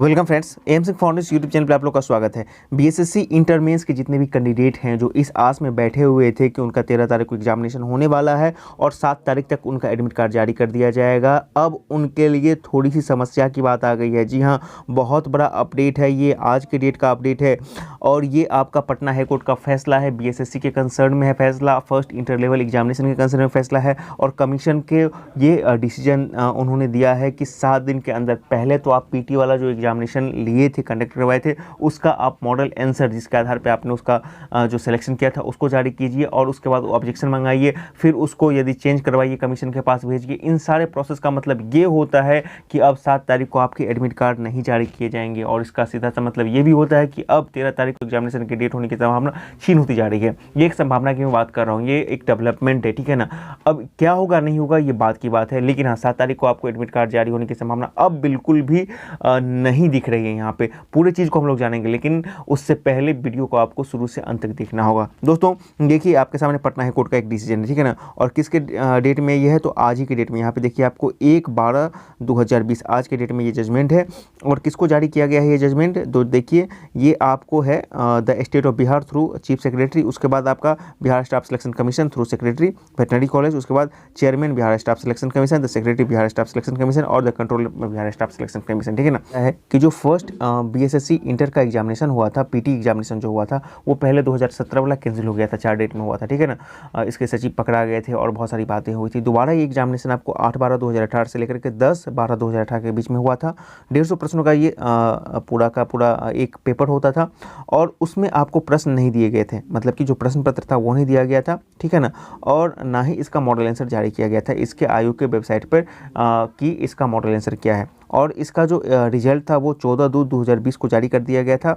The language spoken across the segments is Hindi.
Welcome friends, M Singh foundation YouTube channel पर आप लोग का स्वागत है। बीएसएससी इंटर मेंस के जितने भी कैंडिडेट हैं जो इस आस में बैठे हुए थे कि उनका 13 तारीख को एग्जामिनेशन होने वाला है और 7 तारीख तक उनका एडमिट कार्ड जारी कर दिया जाएगा, अब उनके लिए थोड़ी सी समस्या की बात आ गई है। जी हाँ, बहुत बड़ा अपडेट है, ये आज के डेट का अपडेट है और ये आपका पटना हाईकोर्ट का फैसला है। बीएसएससी के कंसर्न में है फैसला, फर्स्ट इंटर लेवल एग्जामिनेशन के कंसर्न में फैसला है और कमीशन के ये डिसीजन उन्होंने दिया है कि 7 दिन के अंदर, पहले तो आप पीटी वाला जो एग्जामिनेशन लिए थे, कंडक्ट करवाए थे, उसका आप मॉडल आंसर जिसके आधार पे आपने उसका जो सिलेक्शन किया था उसको जारी कीजिए और उसके बाद ऑब्जेक्शन मंगाइए, फिर उसको यदि चेंज करवाइए कमीशन के पास भेजिए। इन सारे प्रोसेस का मतलब ये होता है कि अब 7 तारीख को आपके एडमिट कार्ड नहीं जारी किए जाएंगे और इसका सीधा सा मतलब ये भी होता है कि अब 13 तारीख को एग्जामिनेशन की डेट होने की संभावना छीन होती जा रही है। ये एक संभावना की मैं बात कर रहा हूँ, ये एक डेवलपमेंट है, ठीक है ना। अब क्या होगा नहीं होगा ये बात की बात है, लेकिन हाँ 7 तारीख को आपको एडमिट कार्ड जारी होने की संभावना अब बिल्कुल भी नहीं दिख रही है। यहाँ पे पूरे चीज़ को हम लोग जानेंगे, लेकिन उससे पहले वीडियो को आपको शुरू से अंत तक देखना होगा। दोस्तों देखिए, आपके सामने पटना हाई कोर्ट का एक डिसीजन है, ठीक है ना, और किसके डेट में ये है, तो आज ही के डेट में। यहाँ पे देखिए आपको 1/12/2020 आज के डेट में ये जजमेंट है और किसको जारी किया गया है ये जजमेंट, तो देखिए ये आपको है the state of Bihar through chief secretary, उसके बाद आपका Bihar staff selection commission through secretary veterinary college, उसके बाद chairman Bihar staff selection commission, the secretary Bihar staff selection commission और the controller Bihar staff selection commission, ठीक है ना। है कि जो फर्स्ट बीएसएससी इंटर का एग्जामिनेशन हुआ था, पीटी एग्जामिनेशन जो हुआ था, वो पहले 2017 वाला कैंसिल हो गया था, 4 डेट में हुआ था, ठीक है ना। इसके सचिव पकड़ा गए थे और बहुत सारी बातें हुई थी। दोबारा ये एग्जामिनेशन आपको 8/12/2018 से लेकर के 10/12/2018 के बीच में हुआ था। 150 प्रश्नों का ये पूरा का पूरा एक पेपर होता था और उसमें आपको प्रश्न नहीं दिए गए थे, मतलब कि जो प्रश्न पत्र था वो नहीं दिया गया था, ठीक है ना, और ना ही इसका मॉडल आंसर जारी किया गया था इसके आयोग के वेबसाइट पर कि इसका मॉडल आंसर क्या है। और इसका जो रिजल्ट था वो 14/2/2020 को जारी कर दिया गया था।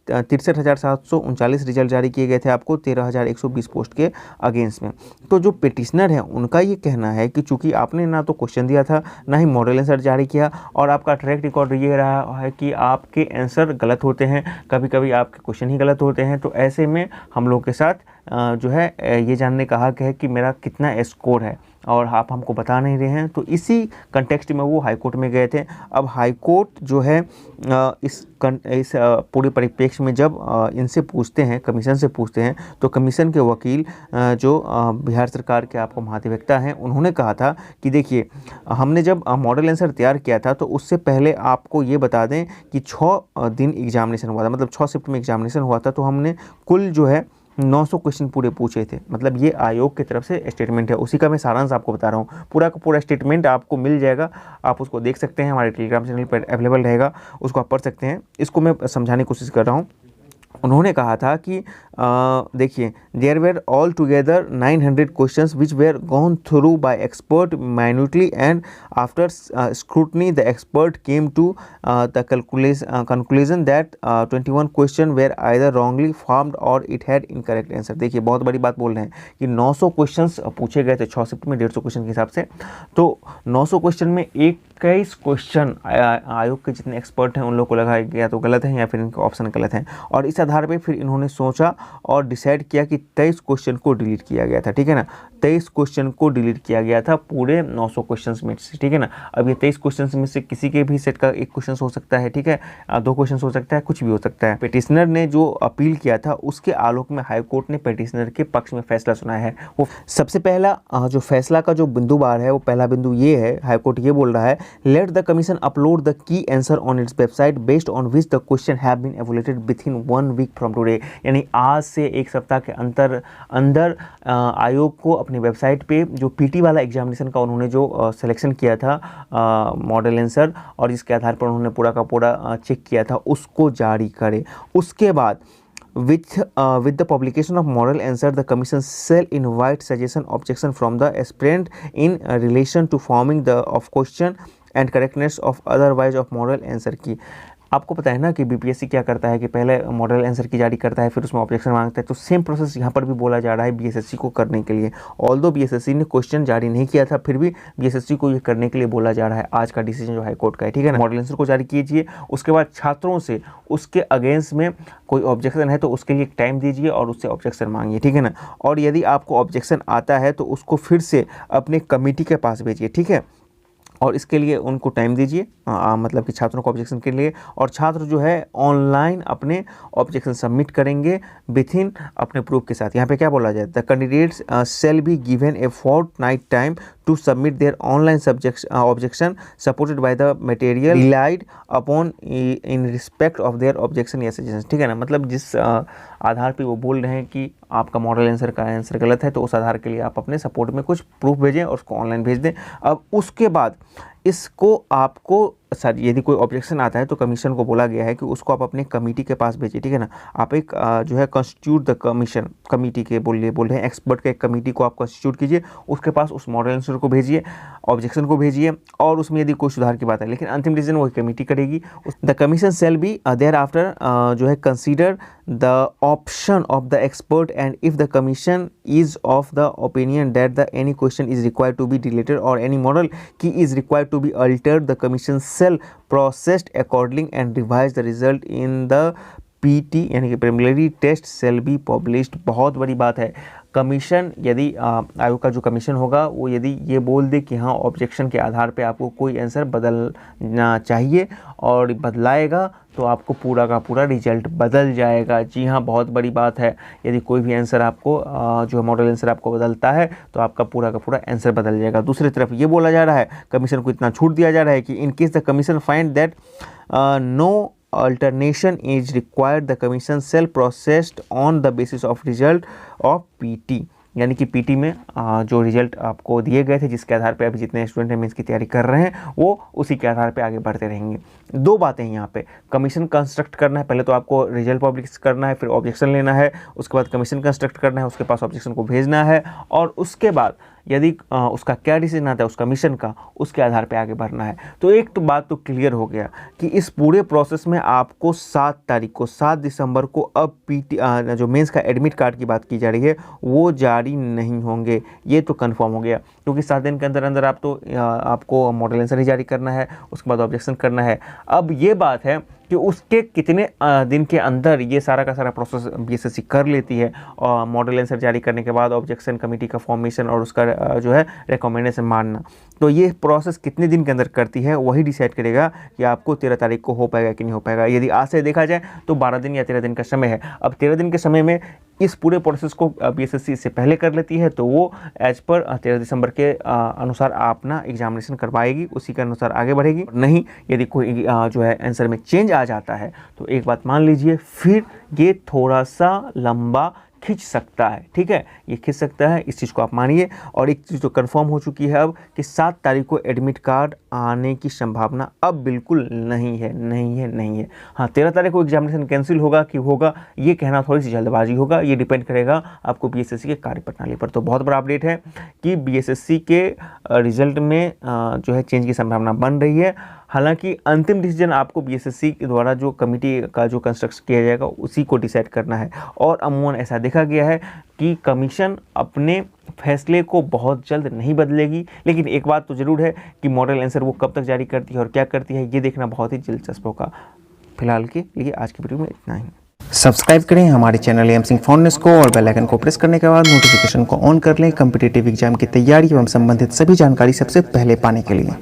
63,739 रिजल्ट जारी किए गए थे आपको 13,120 पोस्ट के अगेंस्ट में। तो जो पिटिशनर है उनका ये कहना है कि चूंकि आपने ना तो क्वेश्चन दिया था, ना ही मॉडल आंसर जारी किया और आपका ट्रैक रिकॉर्ड ये रहा है कि आपके आंसर गलत होते हैं, कभी कभी आपके क्वेश्चन ही गलत होते हैं, तो ऐसे में हम लोग के साथ जो है ये जानने का हक है कि मेरा कितना स्कोर है और आप हमको बता नहीं रहे हैं। तो इसी कंटेक्स्ट में वो हाई कोर्ट में गए थे। अब हाई कोर्ट जो है इस पूरे परिप्रेक्ष्य में जब इनसे पूछते हैं, कमीशन से पूछते हैं, तो कमीशन के वकील जो बिहार सरकार के आपको महाधिवक्ता हैं, उन्होंने कहा था कि देखिए, हमने जब मॉडल आंसर तैयार किया था तो उससे पहले आपको ये बता दें कि 6 दिन एग्जामिनेशन हुआ था, मतलब 6 शिफ्ट में एग्जामिनेशन हुआ था, तो हमने कुल जो है 900 क्वेश्चन पूरे पूछे थे। मतलब ये आयोग की तरफ से स्टेटमेंट है, उसी का मैं सारांश आपको बता रहा हूँ। पूरा का पूरा स्टेटमेंट आपको मिल जाएगा, आप उसको देख सकते हैं, हमारे टेलीग्राम चैनल पर अवेलेबल रहेगा, उसको आप पढ़ सकते हैं। इसको मैं समझाने की कोशिश कर रहा हूँ। उन्होंने कहा था कि देखिए, there were altogether 900 questions which were gone through by expert minutely and after scrutiny the expert came to the conclusion that 21 question were either wrongly formed और इट हैड इनकरेक्ट आंसर। देखिए, बहुत बड़ी बात बोल रहे हैं कि 900 क्वेश्चंस पूछे गए थे 6 शिफ्ट में 150 क्वेश्चन के हिसाब से, तो 900 क्वेश्चन में 21 क्वेश्चन आयोग के जितने एक्सपर्ट हैं उन लोग को लगा या तो गलत है या फिर इनके ऑप्शन गलत हैं, और इस आधार पे फिर इन्होंने सोचा और डिसाइड किया कि 23 क्वेश्चन को डिलीट किया गया था, ठीक है ना। 23 क्वेश्चन को डिलीट किया गया था पूरे 900 क्वेश्चन में से, ठीक है ना। अब ये 23 क्वेश्चन में से किसी के भी सेट का एक क्वेश्चन हो सकता है, ठीक है, 2 क्वेश्चन हो सकता है, कुछ भी हो सकता है। पिटिशनर ने जो अपील किया था उसके आलोक में हाई कोर्ट ने पिटिशनर के पक्ष में फैसला सुनाया है। वो सबसे पहला जो फैसला का जो बिंदुवार है, वो पहला बिंदु ये है, हाई कोर्ट ये बोल रहा है, let the commission upload the key answer on its website based on which the question have been evaluated within 1 week from today. यानी आज से एक सप्ताह के अंदर आयोग को अपनी वेबसाइट पे जो पीटी वाला एग्जामिनेशन का उन्होंने जो सिलेक्शन किया था मॉडल आंसर और जिसके आधार पर उन्होंने पूरा का पूरा चेक किया था उसको जारी करे। उसके बाद with the publication of model answer the commission shall invite suggestion objection from the aspirant in relation to forming the of question and correctness of otherwise of model answer की। आपको पता है ना कि बीपीएससी क्या करता है कि पहले मॉडल आंसर की जारी करता है, फिर उसमें ऑब्जेक्शन मांगता है, तो सेम प्रोसेस यहाँ पर भी बोला जा रहा है बीएसएससी को करने के लिए। ऑल्दो बीएसएससी ने क्वेश्चन जारी नहीं किया था, फिर भी बीएसएससी को ये करने के लिए बोला जा रहा है। आज का डिसीजन जो हाई कोर्ट का है, ठीक है ना। मॉडल आंसर को जारी कीजिए, उसके बाद छात्रों से उसके अगेंस्ट में कोई ऑब्जेक्शन है तो उसके लिए टाइम दीजिए और उससे ऑब्जेक्शन मांगिए, ठीक है ना। और यदि आपको ऑब्जेक्शन आता है तो उसको फिर से अपने कमेटी के पास भेजिए, ठीक है। और इसके लिए उनको टाइम दीजिए, मतलब कि छात्रों को ऑब्जेक्शन के लिए, और छात्र जो है ऑनलाइन अपने ऑब्जेक्शन सबमिट करेंगे विथ इन अपने प्रूफ के साथ। यहाँ पे क्या बोला जाए, the candidates shall be given a fortnight time to submit their online objection supported by the material relied upon in respect of their objection या सजेशन। ठीक है ना, मतलब जिस आधार पे वो बोल रहे हैं कि आपका मॉडल आंसर का आंसर गलत है, तो उस आधार के लिए आप अपने सपोर्ट में कुछ प्रूफ भेजें और उसको ऑनलाइन भेज दें। अब उसके बाद इसको आपको सर यदि कोई ऑब्जेक्शन आता है तो कमीशन को बोला गया है कि उसको आप अपने कमेटी के पास भेजिए। ठीक है ना, आप एक जो है कॉन्स्टिट्यूट द कमीशन, कमेटी के बोल रहे हैं एक्सपर्ट के एक कमेटी को आप कॉन्स्टिट्यूट कीजिए, उसके पास उस मॉडल आंसर को भेजिए, ऑब्जेक्शन को भेजिए, और उसमें यदि कोई सुधार की बात है, लेकिन अंतिम डिसीजन वही कमेटी करेगी। The commission shall be thereafter जो है consider the option of the expert and if the commission is of the opinion that the any question is required to be deleted or any model key is required to be altered, the commission shall proceed according and revise the result in the PT यानी कि preliminary test shall be published. बहुत बड़ी बात है, कमीशन यदि आयोग का जो कमीशन होगा वो यदि ये बोल दे कि हाँ ऑब्जेक्शन के आधार पे आपको कोई आंसर बदलना चाहिए और बदलाएगा, तो आपको पूरा का पूरा रिजल्ट बदल जाएगा। जी हाँ, बहुत बड़ी बात है, यदि कोई भी आंसर आपको जो है मॉडल आंसर आपको बदलता है तो आपका पूरा का पूरा आंसर बदल जाएगा। दूसरी तरफ ये बोला जा रहा है, कमीशन को इतना छूट दिया जा रहा है कि in case the commission find that no alternation is required, the commission shall proceed on the basis of result of PT। यानी कि पीटी में जो रिजल्ट आपको दिए गए थे, जिसके आधार पे अभी जितने स्टूडेंट हैं मेंस की तैयारी कर रहे हैं, वो उसी के आधार पे आगे बढ़ते रहेंगे। दो बातें हैं यहाँ पे, कमीशन कंस्ट्रक्ट करना है, पहले तो आपको रिजल्ट पब्लिश करना है, फिर ऑब्जेक्शन लेना है, उसके बाद कमीशन कंस्ट्रक्ट करना है, उसके पास ऑब्जेक्शन को भेजना है, और उसके बाद यदि उसका क्या डिसीजन आता है उस कमीशन का, उसके आधार पे आगे बढ़ना है। तो एक तो बात तो क्लियर हो गया कि इस पूरे प्रोसेस में आपको 7 तारीख को 7 दिसंबर को अब पीटी जो मेंस का एडमिट कार्ड की बात की जा रही है वो जारी नहीं होंगे, ये तो कंफर्म हो गया, क्योंकि 7 दिन के अंदर अंदर आपको मॉडल आंसर ही जारी करना है, उसके बाद ऑब्जेक्शन करना है। अब ये बात है कि उसके कितने दिन के अंदर ये सारा का सारा प्रोसेस बीएसएससी कर लेती है, और मॉडल आंसर जारी करने के बाद ऑब्जेक्शन कमेटी का फॉर्मेशन और उसका जो है रिकमेंडेशन मानना, तो ये प्रोसेस कितने दिन के अंदर करती है वही डिसाइड करेगा कि आपको 13 तारीख को हो पाएगा कि नहीं हो पाएगा। यदि आज से देखा जाए तो 12 दिन या 13 दिन का समय है। अब 13 दिन के समय में इस पूरे प्रोसेस को बीएसएससी इससे पहले कर लेती है तो वो एज पर 13 दिसंबर के अनुसार अपना एग्जामिनेशन करवाएगी, उसी के अनुसार आगे बढ़ेगी। नहीं, यदि कोई जो है आंसर में चेंज आ जाता है तो एक बात मान लीजिए, फिर ये थोड़ा सा लंबा खिंच सकता है। ठीक है, ये खिंच सकता है, इस चीज़ को आप मानिए। और एक चीज़ तो कंफर्म हो चुकी है अब कि 7 तारीख को एडमिट कार्ड आने की संभावना अब बिल्कुल नहीं है। हाँ, 13 तारीख को एग्जामिनेशन कैंसिल होगा कि होगा, ये कहना थोड़ी सी जल्दबाजी होगा, ये डिपेंड करेगा आपको बीएसएससी के कार्यप्रणाली पर। तो बहुत बड़ा अपडेट है कि बीएसएससी के रिजल्ट में जो है चेंज की संभावना बन रही है। हालांकि अंतिम डिसीजन आपको बीएसएससी के द्वारा जो कमेटी का जो कंस्ट्रक्ट किया जाएगा उसी को डिसाइड करना है। और अमूमन ऐसा देखा गया है कि कमीशन अपने फैसले को बहुत जल्द नहीं बदलेगी, लेकिन एक बात तो ज़रूर है कि मॉडल आंसर वो कब तक जारी करती है और क्या करती है, ये देखना बहुत ही दिलचस्प होगा। फिलहाल के लिए आज की वीडियो में इतना ही। सब्सक्राइब करें हमारे चैनल एम सिंह फाउंडेशन को और बेल आइकन को प्रेस करने के बाद नोटिफिकेशन को ऑन कर लें कॉम्पिटिटिव एग्जाम की तैयारी एवं संबंधित सभी जानकारी सबसे पहले पाने के लिए।